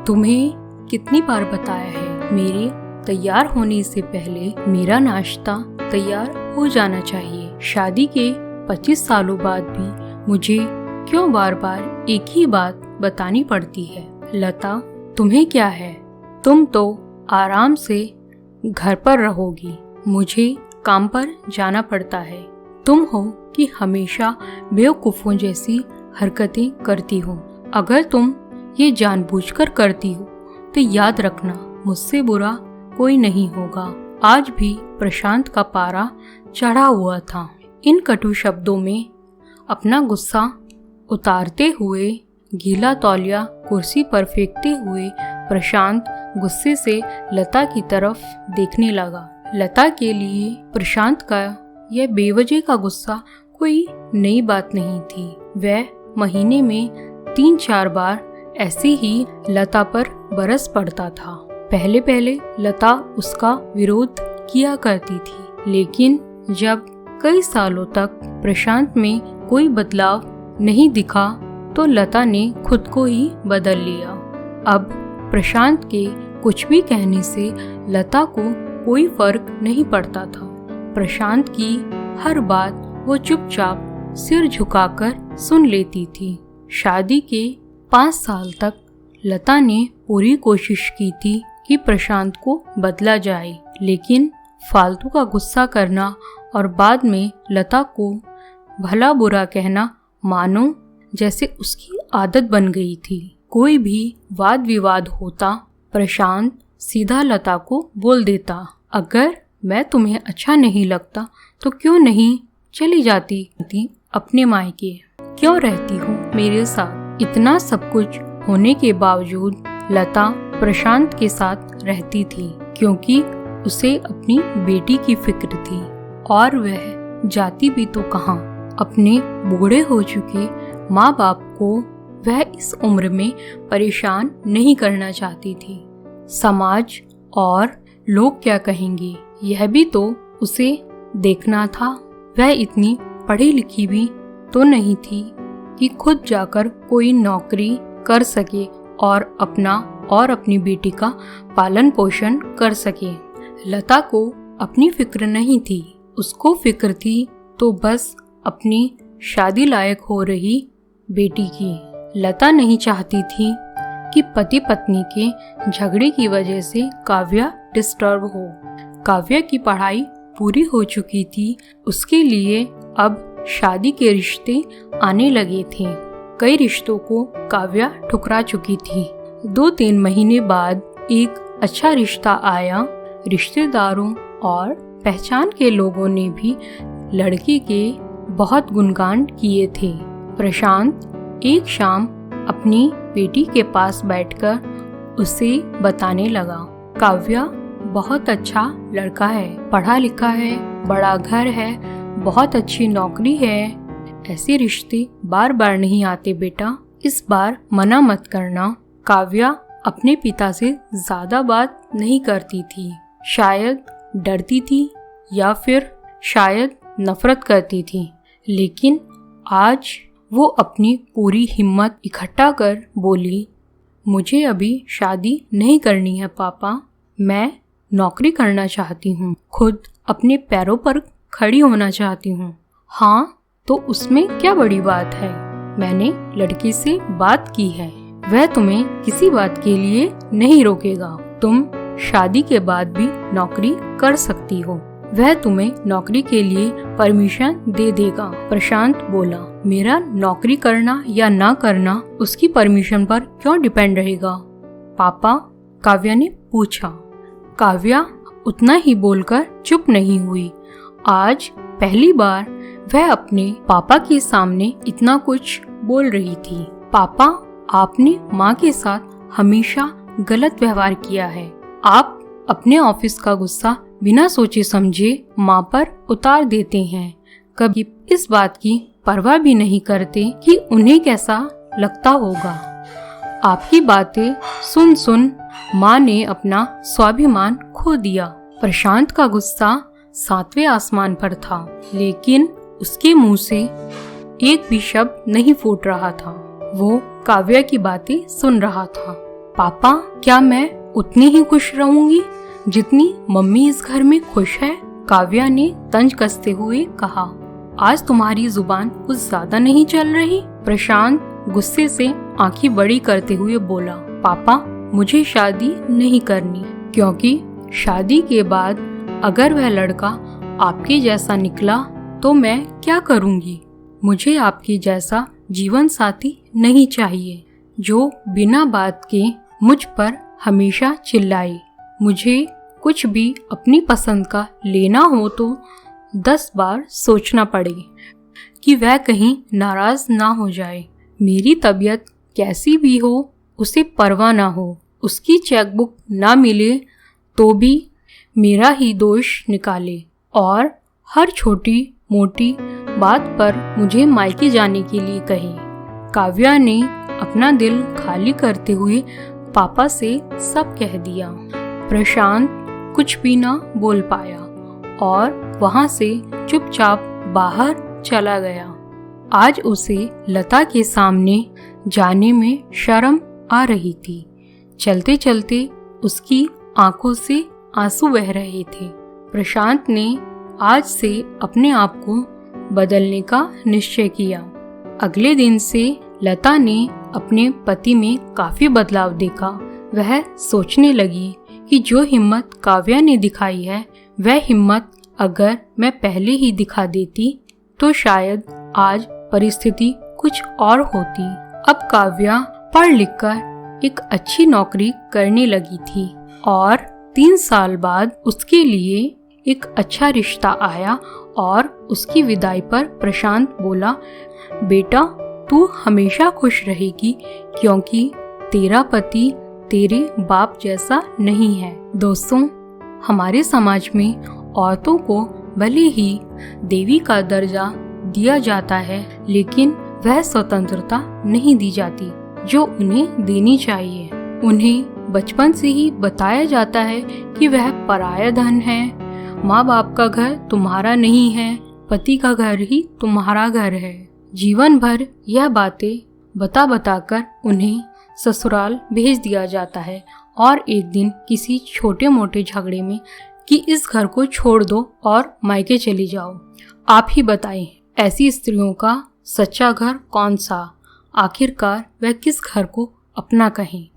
तुम्हें कितनी बार बताया है, मेरे तैयार होने से पहले मेरा नाश्ता तैयार हो जाना चाहिए। शादी के 25 सालों बाद भी मुझे क्यों बार बार एक ही बात बतानी पड़ती है? लता, तुम्हें क्या है? तुम तो आराम से घर पर रहोगी, मुझे काम पर जाना पड़ता है। तुम हो कि हमेशा बेवकूफ़ों जैसी हरकतें करती हो। अगर तुम ये जानबूझकर करती हो तो याद रखना, मुझसे बुरा कोई नहीं होगा। आज भी प्रशांत का पारा चढ़ा हुआ था। इन कटु शब्दों में अपना गुस्सा उतारते हुए, गीला तौलिया कुर्सी पर फेंकते हुए प्रशांत गुस्से से लता की तरफ देखने लगा। लता के लिए प्रशांत का यह बेवजह का गुस्सा कोई नई बात नहीं थी। वह महीने में 3-4 बार ऐसे ही लता पर बरस पड़ता था। पहले पहले लता उसका विरोध किया करती थी, लेकिन जब कई सालों तक प्रशांत में कोई बदलाव नहीं दिखा तो लता ने खुद को ही बदल लिया। अब प्रशांत के कुछ भी कहने से लता को कोई फर्क नहीं पड़ता था। प्रशांत की हर बात वो चुपचाप सिर झुकाकर सुन लेती थी। शादी के 5 साल तक लता ने पूरी कोशिश की थी कि प्रशांत को बदला जाए, लेकिन फालतू का गुस्सा करना और बाद में लता को भला बुरा कहना मानो जैसे उसकी आदत बन गई थी। कोई भी वाद विवाद होता, प्रशांत सीधा लता को बोल देता, अगर मैं तुम्हें अच्छा नहीं लगता तो क्यों नहीं चली जाती थी अपने मायके? क्यों रहती हो मेरे साथ? इतना सब कुछ होने के बावजूद लता प्रशांत के साथ रहती थी, क्योंकि उसे अपनी बेटी की फिक्र थी। और वह जाती भी तो कहाँ? अपने बूढ़े हो चुके माँ बाप को वह इस उम्र में परेशान नहीं करना चाहती थी। समाज और लोग क्या कहेंगे, यह भी तो उसे देखना था। वह इतनी पढ़ी लिखी भी तो नहीं थी कि खुद जाकर कोई नौकरी कर सके और अपना और अपनी बेटी का पालन पोषण कर सके। लता को अपनी फिक्र नहीं थी, उसको फिक्र थी तो बस अपनी शादी लायक हो रही बेटी की। लता नहीं चाहती थी कि पति पत्नी के झगड़े की वजह से काव्या डिस्टर्ब हो। काव्या की पढ़ाई पूरी हो चुकी थी, उसके लिए अब शादी के रिश्ते आने लगे थे। कई रिश्तों को काव्या ठुकरा चुकी थी। 2-3 महीने बाद एक अच्छा रिश्ता आया। रिश्तेदारों और पहचान के लोगों ने भी लड़के के बहुत गुणगान किए थे। प्रशांत एक शाम अपनी बेटी के पास बैठकर उसे बताने लगा, काव्या बहुत अच्छा लड़का है, पढ़ा लिखा है, बड़ा घर है, बहुत अच्छी नौकरी है। ऐसे रिश्ते बार बार नहीं आते बेटा, इस बार मना मत करना। काव्या अपने पिता से ज्यादा बात नहीं करती थी। शायद डरती थी या फिर शायद नफरत करती थी, लेकिन आज वो अपनी पूरी हिम्मत इकट्ठा कर बोली, मुझे अभी शादी नहीं करनी है पापा, मैं नौकरी करना चाहती हूँ, खुद अपने पैरों पर खड़ी होना चाहती हूँ। हाँ, तो उसमें क्या बड़ी बात है? मैंने लड़की से बात की है, वह तुम्हें किसी बात के लिए नहीं रोकेगा। तुम शादी के बाद भी नौकरी कर सकती हो, वह तुम्हें नौकरी के लिए परमिशन दे देगा। प्रशांत बोला, मेरा नौकरी करना या ना करना उसकी परमिशन पर क्यों डिपेंड रहेगा पापा? काव्या ने पूछा। काव्या उतना ही बोलकर चुप नहीं हुई। आज पहली बार वह अपने पापा के सामने इतना कुछ बोल रही थी। पापा, आपने माँ के साथ हमेशा गलत व्यवहार किया है। आप अपने ऑफिस का गुस्सा बिना सोचे समझे माँ पर उतार देते हैं, कभी इस बात की परवाह भी नहीं करते कि उन्हें कैसा लगता होगा। आपकी बातें सुन सुन माँ ने अपना स्वाभिमान खो दिया। प्रशांत का गुस्सा 7वें आसमान पर था, लेकिन उसके मुंह से एक भी शब्द नहीं फूट रहा था। वो काव्या की बातें सुन रहा था। पापा, क्या मैं उतनी ही खुश रहूंगी जितनी मम्मी इस घर में खुश है? काव्या ने तंज कसते हुए कहा। आज तुम्हारी जुबान कुछ ज्यादा नहीं चल रही? प्रशांत गुस्से से आंखें बड़ी करते हुए बोला। पापा, मुझे शादी नहीं करनी, क्योंकि शादी के बाद अगर वह लड़का आपके जैसा निकला तो मैं क्या करूंगी? मुझे आपके जैसा जीवन साथी नहीं चाहिए जो बिना बात के मुझ पर हमेशा चिल्लाए। मुझे कुछ भी अपनी पसंद का लेना हो तो 10 बार सोचना पड़े कि वह कहीं नाराज ना हो जाए। मेरी तबीयत कैसी भी हो उसे परवाह ना हो। उसकी चेकबुक ना मिले तो भी मेरा ही दोष निकाले और हर छोटी मोटी बात पर मुझे मायके जाने के लिए कहे। काव्या ने अपना दिल खाली करते हुए पापा से सब कह दिया। प्रशांत कुछ भी ना बोल पाया और वहां से चुपचाप बाहर चला गया। आज उसे लता के सामने जाने में शर्म आ रही थी। चलते चलते उसकी आंखों से आंसू बह रहे थे। प्रशांत ने आज से अपने आप को बदलने का निश्चय किया। अगले दिन से लता ने अपने पति में काफी बदलाव देखा। वह सोचने लगी कि जो हिम्मत काव्या ने दिखाई है, वह हिम्मत अगर मैं पहले ही दिखा देती तो शायद आज परिस्थिति कुछ और होती। अब काव्या पढ़ लिख कर एक अच्छी नौकरी करने लगी थी और 3 साल बाद उसके लिए एक अच्छा रिश्ता आया और उसकी विदाई पर प्रशांत बोला, बेटा, तू हमेशा खुश रहेगी क्योंकि तेरा पति तेरे बाप जैसा नहीं है। दोस्तों, हमारे समाज में औरतों को भले ही देवी का दर्जा दिया जाता है, लेकिन वह स्वतंत्रता नहीं दी जाती जो उन्हें देनी चाहिए। उन्हें बचपन से ही बताया जाता है कि वह पराया धन है, माँ बाप का घर तुम्हारा नहीं है, पति का घर ही तुम्हारा घर है। जीवन भर यह बातें बता बताकर उन्हें ससुराल भेज दिया जाता है और एक दिन किसी छोटे मोटे झगड़े में कि इस घर को छोड़ दो और मायके चली जाओ। आप ही बताएं, ऐसी स्त्रियों का सच्चा घर कौन सा? आखिरकार वह किस घर को अपना कहें?